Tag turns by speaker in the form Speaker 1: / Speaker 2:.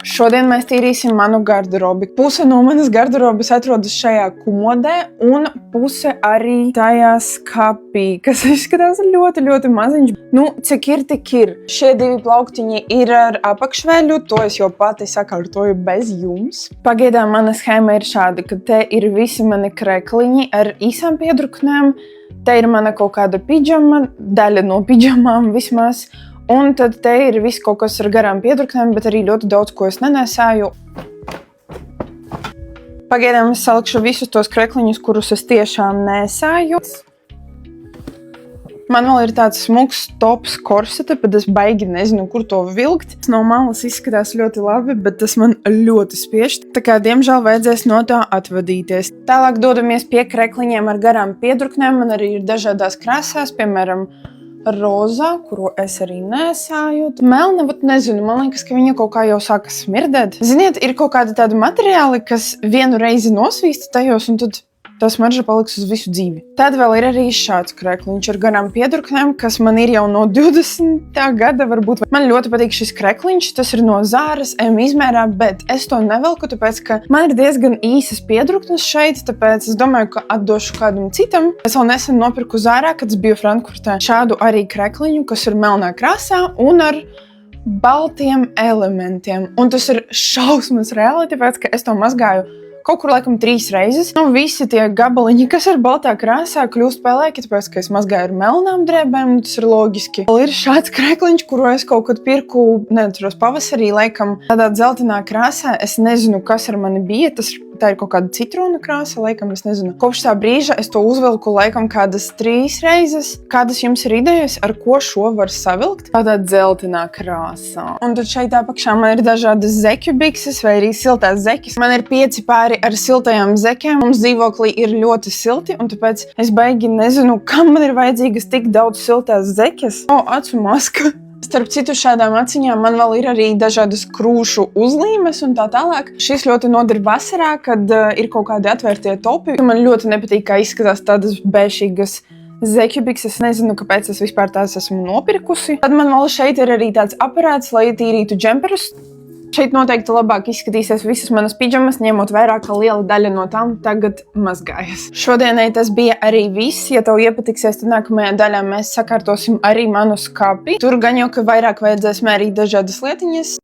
Speaker 1: Šodien mēs tīrīsim manu garderobi. Puse no manas garderobas atrodas šajā komodē, un puse arī tajā skapī, kas izskatās ļoti, ļoti maziņš. Nu, cik ir, tik ir. Šie divi plauktiņi ir ar apakšveļu, to es jau pati sakārtoju bez jums. Pagaidām mana schēma ir šāda, ka te ir visi mani krekliņi ar īsām piedruknēm, te ir mana kaut kāda pidžama, daļa no pidžamām vismaz. Un tad te ir viss kaut kas ar garām piedruknēm, bet arī ļoti daudz, ko es nenesāju. Pagaidām es salikšu visus tos krekliņus, kurus es tiešām nesāju. Man vēl ir tāds smuks tops korsete, bet es baigi nezinu, kur to vilkt. No malas izskatās ļoti labi, bet tas man ļoti spiež. Tā kā, diemžēl, vajadzēs no tā atvadīties. Tālāk dodamies pie krekliņiem ar garām piedruknēm. Man arī ir dažādās krāsās, piemēram, rozā, kuru es arī nesāju. Melna, bet nezinu, man liekas, ka viņa kaut kā jau sāka smirdēt. Ziniet, ir kaut kādi tādi materiāli, kas vienu reizi nosvīsta tajos, un tad tā smarža paliks uz visu dzīvi. Tad vēl ir arī šāds krekliņš ar garām piedruknēm, kas man ir jau no 20. gada varbūt. Man ļoti patīk šis krekliņš, tas ir no Zāras M izmērā, bet es to nevelku, tāpēc, ka man ir diezgan īsas piedruknes šeit, tāpēc es domāju, ka atdošu kādam citam. Es vēl nesen nopirku Zārā, kad es biju Frankfurtē, šādu arī krekliņu, kas ir melnā krāsā un ar baltiem elementiem. Un tas ir šausmas reāli, tāpēc, ka es to mazgāju kaut kur laikam 3 reizes. Nu, visi tie gabaliņi, kas ir baltā krāsā, kļūst pelēki, tāpēc, ka es mazgāju ar melnām drēbēm, tas ir loģiski. Vēl ir šāds krekliņš, kuru es kaut kad pirku, neatceros, pavasarī, laikam tādā dzeltenā krāsā. Es nezinu, kas ar mani bija, tā ir kaut kāda citrona krāsa, laikam, es nezinu. Kopš tā brīža es to uzvilku laikam kādas 3 reizes. Kādas jums ir idejas, ar ko šo var savilkt? Tādā dzeltenā krāsā. Un tad šeit apakšā man ir dažādas zeķu bikses vai arī siltās zeķes. Man ir 5 pāri ar siltajām zekēm. Mums dzīvoklī ir ļoti silti, un tāpēc es baigi nezinu, kam man ir vajadzīgas tik daudz siltās zeķes. Acu maska. Starp citu, šādām aciņām man vēl ir arī dažādas krūšu uzlīmes un tā tālāk. Šis ļoti noder vasarā, kad ir kaut kādi atvērtie topi. Man ļoti nepatīk, kā izskatās tādas bēšīgas zeķu bikses. Nezinu, kāpēc es vispār tās esmu nopirkusi. Tad man vēl šeit ir arī tāds aparāts, lai tīrītu džemperus. Šeit noteikti labāk izskatīsies visas manas pidžamas, ņemot vērā, ka liela daļa no tām tagad mazgājas. Šodienai tas bija arī viss. Ja tev iepatiksies, tad nākamajā daļā mēs sakārtosim arī manu skapi. Tur gan jau, ka vairāk vajadzēs mērīt dažādas lietiņas.